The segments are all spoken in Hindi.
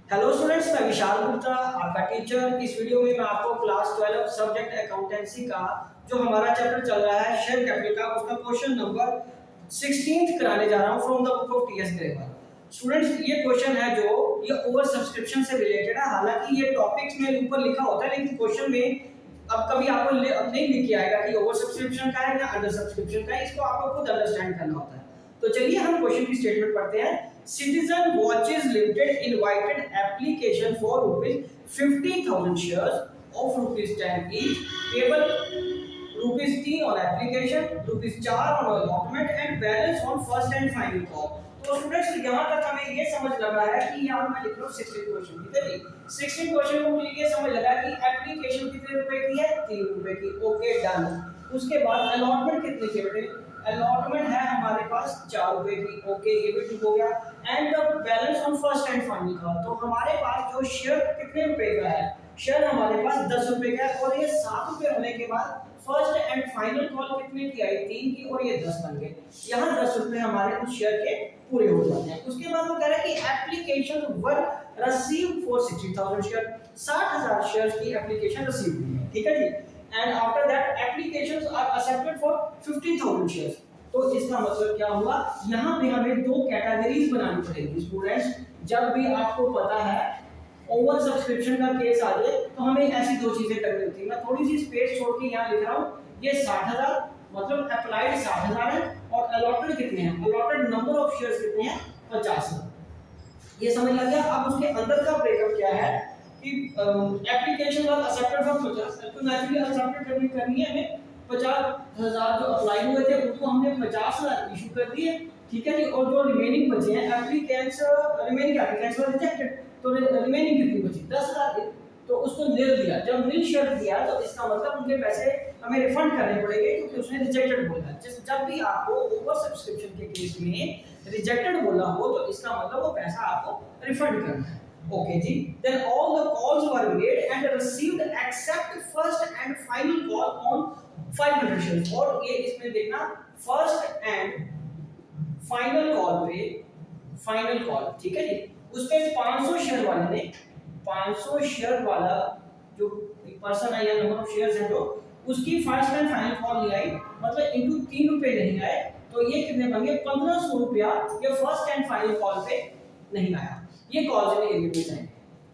हेलो स्टूडेंट्स, मैं विशाल गुप्ता आपका टीचर। इस वीडियो में मैं आपको क्लास 12 सब्जेक्ट अकाउंटेंसी का जो हमारा चैप्टर चल रहा है शेयर कैपिटल का, उसका क्वेश्चन नंबर 16 कराने जा रहा हूं from the book of TS Grewal. Students, ये क्वेश्चन है जो ये ओवर सब्सक्रिप्शन से रिलेटेड है। हालांकि ये टॉपिक्स में ऊपर लिखा होता है, लेकिन क्वेश्चन में अब कभी आपको नहीं लिख के आएगा कि ओवर सब्सक्रिप्शन का है या अंडर सब्सक्रिप्शन का है। इसको आपको खुद अंडरस्टैंड करना होता है। तो चलिए हम क्वेश्चन की स्टेटमेंट पढ़ते हैं। Citizen Watches Limited invited application for rupees 50,000 shares of rupees 10 each, payable rupees 3 on application, rupees 4 on allotment and balance on first and final call। तो स्टूडेंट्स, यहाँ तक हमें ये समझ लगा है कि यहाँ मैं लिख रहा हूँ 16 क्वेश्चन, ठीक है जी। 16 क्वेश्चन को मुझे ये समझ लगा कि एप्लीकेशन कितने रुपए की है, 3 रुपए की। Okay, done. उसके बाद अलॉटमेंट कितने की बेटे, अलॉटमेंट है हमारे पास 4 रुपए की। ओके, ये भी ठीक हो गया। And the balance on first and final का, तो हमारे पास जो शेयर कितने रुपए का है, शेयर हमारे पास 10 रुपए का है। और ये 7 रुपए होने के बाद फर्स्ट एंड फाइनल कॉल कितने की आई, 3 की, और ये 10 बन गए। यहाँ 10 रुपए हमारे उस शेयर के पूरे हो जाते हैं। उसके बाद वो कह रहा है कि application were received for 60,000 share, 60,000 shares की एप्लीकेशन रिसीव हुई है, ठीक है जी। And after that applications are accepted for 50,000 shares. तो इसका मतलब क्या हुआ, यहाँ पे हमें दो कैटेगरीज बनानी पड़ेगी स्टूडेंट्स। जब भी आपको पता है ओवर सब्सक्रिप्शन का केस आ जाए तो हमें ऐसी दो चीजें करनी होती है। मैं थोड़ी सी स्पेस छोड़ के यहाँ लिख रहा हूँ, ये 60,000 मतलब अप्लाइड 60,000 है, और अलॉटेड कितने हैं, अलॉटेड नंबर ऑफ शेयर्स कितने हैं, 50,000। ये समझ लग गया। अब उसके अंदर का ब्रेकअप क्या है कि एप्लीकेशन वाज एक्सेप्टेड फॉर 50, तो नेचुरली एक्सेप्टेड करनी है हमें 50,000 जो अप्लाई हुए थे उनको हमने 50,000 इशू कर दिए, ठीक है जी। और जो रिमेनिंग बचे हैं एप्लीकेंट्स, रिमेनिंग एप्लीकेंट्स वर रिजेक्टेड, तो रिमेनिंग कितनी बची, 10,000, तो उसको नील दिया। जब नील शेयर दिया तो इसका मतलब उनके पैसे हमें रिफंड करने पड़ेंगे, क्योंकि उसने रिजेक्टेड बोला। जब भी आपको ओवर सब्सक्रिप्शन के केस में रिजेक्टेड बोला हो तो इसका मतलब वो पैसा आपको रिफंड करना है। ओके जी। Then all the calls were made and received except first and final call on 500 shares। और ये इसमें देखना फर्स्ट एंड फाइनल कॉल पे, फाइनल कॉल, ठीक है जी, उस पे 500 शेयर वाले ने, 500 शेयर वाला जो पर्सन है या नंबर ऑफ शेयर्स है जो उसकी फर्स्ट एंड फाइनल कॉल नहीं आई, मतलब इनटू 3 रुपए नहीं आए, तो ये कितने बन गए, 1500 रुपया ये फर्स्ट एंड फाइनल कॉल पे नहीं आया। ये कॉल्स में एरिया में जाएंगे,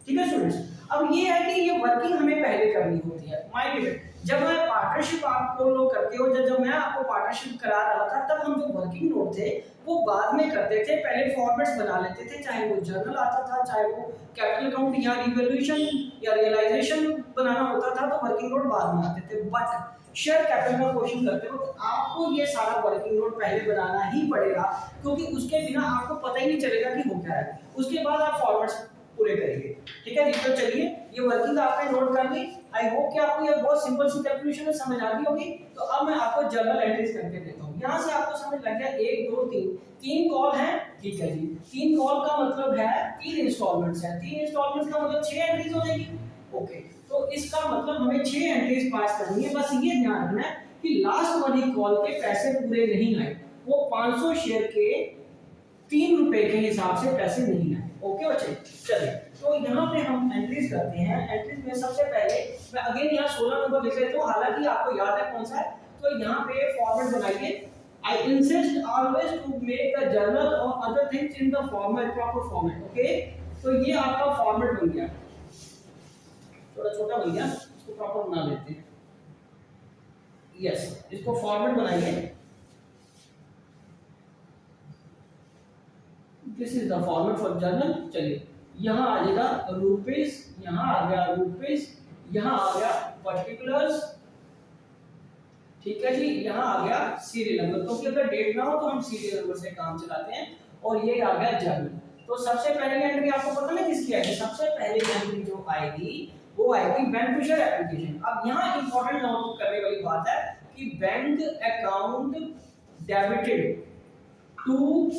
ठीक है स्टूडेंट्स। अब ये है कि ये वर्किंग हमें पहले करनी होती है। माइंड इट, जब मैं पार्टनरशिप आपको लोग करते हो, जब मैं आपको पार्टनरशिप करा रहा था तब हम जो वर्किंग नोट थे वो बाद में करते थे, पहले फॉर्मेट्स बना लेते थे, चाहे वो जर्नल आता था, चाहे वो कैपिटल अकाउंट या रिवैल्यूएशन या रियलाइजेशन बनाना होता था, तो वर्किंग नोट बाद में आते थे। बट शेयर कैपिटल का क्वेश्चन करते हो तो आपको ये सारा वर्किंग नोट पहले बनाना ही पड़ेगा, क्योंकि उसके बिना आपको पता ही नहीं चलेगा कि हो क्या है। उसके बाद आप फॉर्मेट्स पूरे करेंगे, ठीक है जी। तो चलिए ये वर्किंग आपने नोट कर ली। आई होप कि आपको ये बहुत सिंपल सी कैलकुलेशन है, समझ आ गई होगी। तो अब मैं आपको जर्नल एंट्रीज करके देता हूँ। यहाँ से आपको समझ लग गया 1 2 3 तीन कॉल है, ठीक है जी। 3 कॉल का मतलब है 3 इंस्टॉलमेंट्स है, 3 इंस्टॉलमेंट्स का मतलब 6 एंट्रीज हो जाएगी। ओके, तो इसका मतलब हमें 6 एंट्रीज पास करनी है। बस ये ध्यान रखना है कि लास्ट वाली कॉल के पैसे पूरे नहीं आए, वो 500 शेयर के 3 रुपए के हिसाब से पैसे नहीं आए। ओके बच्चे, चलिए तो यहाँ पे हम एंट्रीज करते हैं। एंट्रीज में सबसे पहले मैं अगेन यहाँ 16 नंबर लिख लेता हूँ, हालांकि आपको याद है कौन सा है। तो यहाँ पे फॉर्मेट बनाइए। I insist always to make the journal or other things in the format, proper format। Okay, तो ये आपका फॉर्मेट बन गया, थोड़ा छोटा बन गया, इसको प्रॉपर बना लेते हैं। यस, इसको फॉर्मेट बनाइए। This is the format for journal. चलिए यहाँ आ जाएगा रुपीस, यहाँ आ गया रुपीस, यहाँ आ गया पर्टिकुलर्स, ठीक है जी। यहाँ आ गया सीरियल नंबर, क्योंकि अगर डेट ना हो तो हम सीरियल नंबर से काम चलाते हैं। और ये आ गया जर्नल। तो सबसे पहली एंट्री आपको पता ना किसकी आएगी, सबसे पहली एंट्री जो आएगी वो आएगी बेनिफिशियरी एप्लीकेशन। अब यहाँ इंपॉर्टेंट नोट करने वाली बात है कि bank account debited to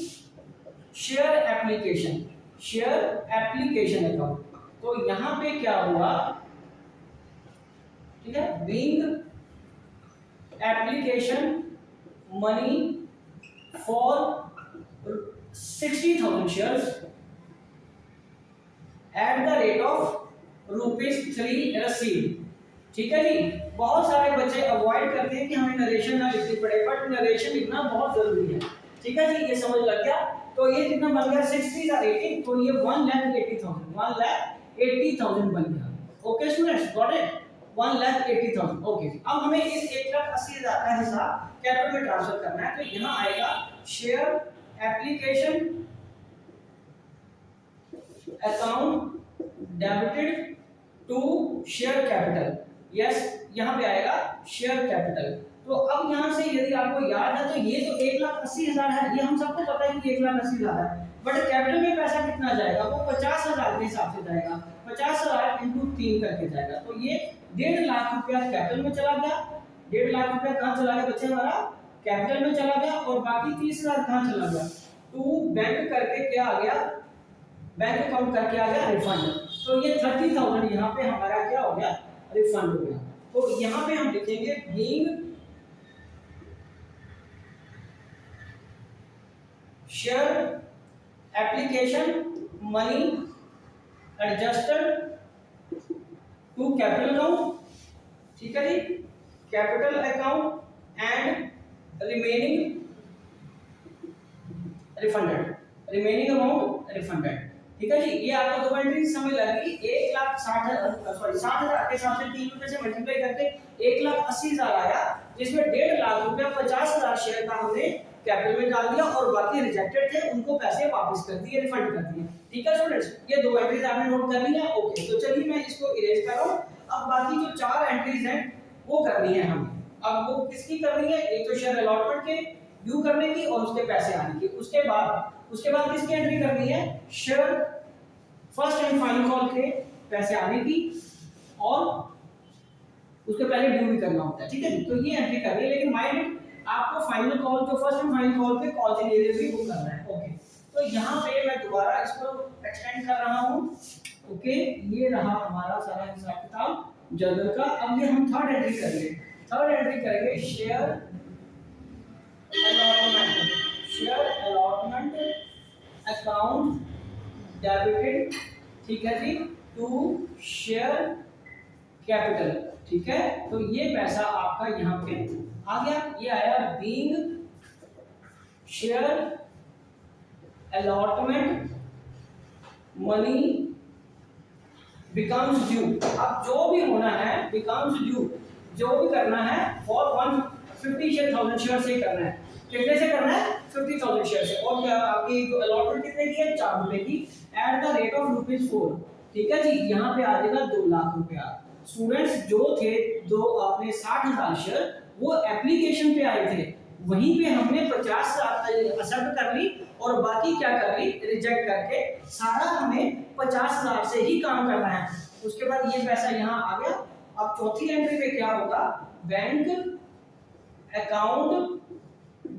share application, share application account. तो यहां पे क्या हुआ, ठीक है, being application money for 60,000 shares, at the rate of ₹3 received. ठीक है जी। बहुत सारे बच्चे अवॉइड करते हैं कि हमें नरेशन ना लिखनी पड़े, बट नरेशन लिखना बहुत जरूरी है। ठीक है जी, ये समझ लग गया। तो ये कितना बन गया, 6 तो ये 1,80,000 बन गया। Okay students, got it, 1,80,000। Okay जी। अब हमें इस 1,80,000 का हिसाब कैपिटल में ट्रांसफर करना है, तो यहाँ आएगा share application account debited to share capital. Yes, यहाँ पे आएगा शेयर कैपिटल। तो अब यहाँ से यदि आपको याद है तो ये तो 1,80,000 है, ये हम सबको पता है कि 1,80,000 है, बट कैपिटल में पैसा कितना जाएगा, वो 50,000 के हिसाब से जाएगा। 50,000 इंटू 3 करके जाएगा, तो ये 1.5 लाख रुपया कैपिटल में चला गया। 1.5 लाख रुपया कहाँ चला गया बच्चे, हमारा कैपिटल में चला गया, और बाकी 30,000 कहाँ चला गया, टू बैंक करके क्या आ गया, बैंक अकाउंट करके आ गया रिफंड। तो ये 30,000 यहाँ पे हमारा क्या हो गया, रिफंड हो गया। तो यहाँ पे हम लिखेंगे being share application money adjusted to capital account. ठीक है जी, capital account and remaining refunded, remaining amount refunded. ठीक है जी, ये आपको दो एंट्री समझ लगी। 60,000 के हिसाब से 3 रुपए से मल्टीप्लाई करके 1,80,000 आया, जिसमें 1.5 लाख रुपया 50,000 शेयर का हमने कैपिटल में डाल दिया, और बाकी रिजेक्टेड थे उनको पैसे वापस कर दिए, रिफंड कर दिए। ठीक है स्टूडेंट्स, ये दो एंट्रीज आपने नोट कर ली है। ओके, तो चलिए मैं इसको इरेज कर रहा हूं। अब बाकी जो 4 एंट्रीज हैं वो करनी है हमें। अब वो किसकी करनी है, एक तो शेयर अलॉटमेंट के ड्यू करने की और उसके पैसे आने की। उसके बाद किसकी एंट्री करनी है, share first and final call के पैसे आने की, और उसके पहले ड्यू भी करना होता है। ठीक है, तो ये एंट्री करनी है, लेकिन माइंड आपको फाइनल कॉल जो फर्स्ट एंड फाइनल कॉल पे कॉल से भी बुक करना है। ओके, तो यहाँ पे मैं दोबारा इसको एक्सटेंड कर रहा हूँ। ओके, ये रहा हमारा सारा हिसाब किताब जर्नल का। अब ये हम थर्ड एंट्री करेंगे। थर्ड एंट्री करेंगे शेयर अलॉटमेंट अकाउंट डेबिटेड, ठीक है जी, टू शेयर कैपिटल। ठीक है, तो ये पैसा आपका यहाँ पे आ गया। ये आया being share allotment money becomes due. अब जो भी होना है बिकम्स ड्यू, जो भी करना है फॉर 150,000 शेयर से करना है। कितने से करना है, 50,000 शेयर से। और क्या आपकी जो अलॉटमेंट कितने की है, 4 रुपए की, एट द रेट ऑफ ₹4। ठीक है जी, यहाँ पे आ जाएगा 2 लाख रुपया। स्टूडेंट्स जो थे, जो आपने 60,000 शेयर वो एप्लीकेशन पे आए थे, वहीं पे हमने 50,000 एक्सेप्ट कर ली, और बाकी क्या कर ली, रिजेक्ट करके सारा हमें 50,000 से ही काम करना है। उसके बाद ये पैसा यहाँ आ गया। अब चौथी एंट्री पे क्या होगा, bank account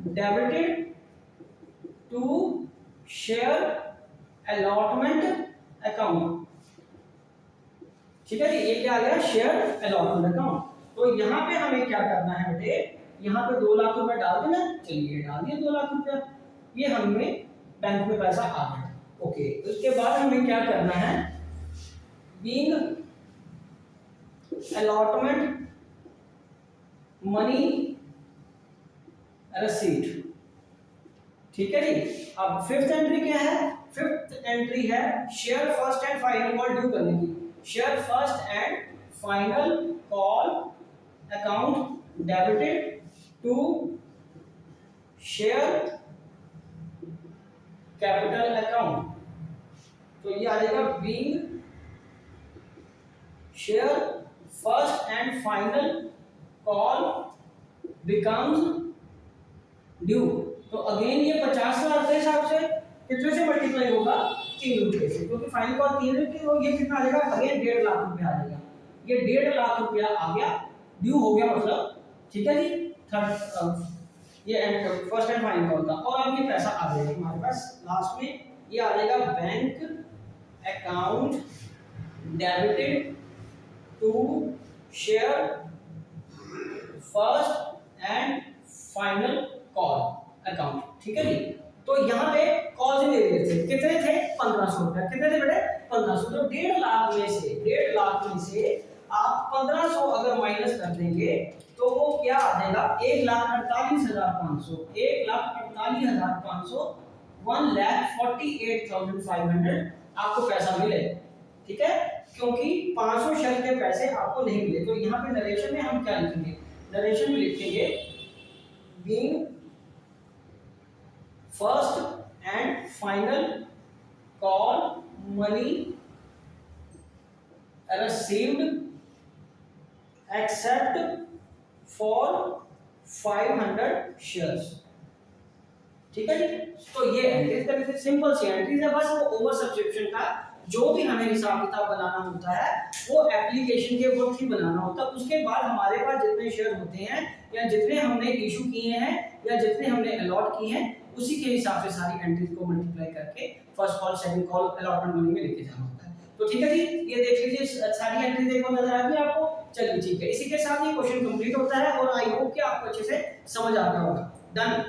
debited to share allotment account. ठीक है जी, ये क्या आ गया, शेयर अलॉटमेंट अकाउंट। तो यहाँ पे हमें क्या करना है बेटे, यहाँ पे 2 लाख रुपए डाल देना। चलिए डाल दिए 2 लाख रुपया, ये हमें बैंक में पैसा आ गया। ओके, उसके बाद हमें क्या करना है, बीइंग अलॉटमेंट मनी रसीट। ठीक है जी। अब फिफ्थ एंट्री क्या है, फिफ्थ एंट्री है share first and final call due करने की। Share first and final call account debited to share capital account. तो ये आ जाएगा being share first and final call becomes due. तो अगेन ये 50,000 के हिसाब से कितने से मल्टीप्लाई होगा, 3 रुपए से, क्योंकि फाइनल कॉल 3 रुपए हो, ये कितना आ जाएगा, अगेन 1.5 लाख रुपया आ जाएगा। ये 1.5 लाख रुपया आ गया, ड्यू हो गया मतलब। ठीक है जी, थर्ड ये फर्स्ट एंड फाइनल कॉल का। और अब ये पैसा आ जाएगा हमारे पास लास्ट में, ये आ जाएगा bank account debited to share first and final call account. ठीक है जी। तो यहाँ पे कॉल से ले रहे थे, कितने थे, 1500 रुपया। कितने थे बेटे, 1500, तो 1.5 लाख में से आप 1500 अगर माइनस कर देंगे तो वो क्या आ जाएगा, 1,48,500, 1,48,500, 1,48,500 आपको पैसा मिले। ठीक है, क्योंकि 500 शेयर के पैसे आपको नहीं मिले। तो यहाँ पे नरेशन में हम क्या लिखेंगे, नरेशन में लिखेंगे being first and final call money received except for 500 shares। ठीक है जी, तो ये एंट्रीज का जैसे सिंपल सी एंट्रीज है, बस वो ओवर सब्सक्रिप्शन का जो भी हमें हिसाब किताब बनाना होता है वो एप्लीकेशन के वक्त ही बनाना होता है। उसके बाद हमारे पास जितने शेयर होते हैं या जितने हमने इशू किए हैं या जितने हमने अलॉट किए हैं उसी के हिसाब से सारी एंट्रीज को मल्टीप्लाई करके first call second call allotment money में लेके जाना होता है। तो ठीक है जी, ये देख लीजिए सारी एंट्रीज देखो नजर आ गई आपको। चलिए ठीक है, इसी के साथ ये क्वेश्चन कंप्लीट होता है और आई होप कि आपको अच्छे से समझ आ गया होगा। डन।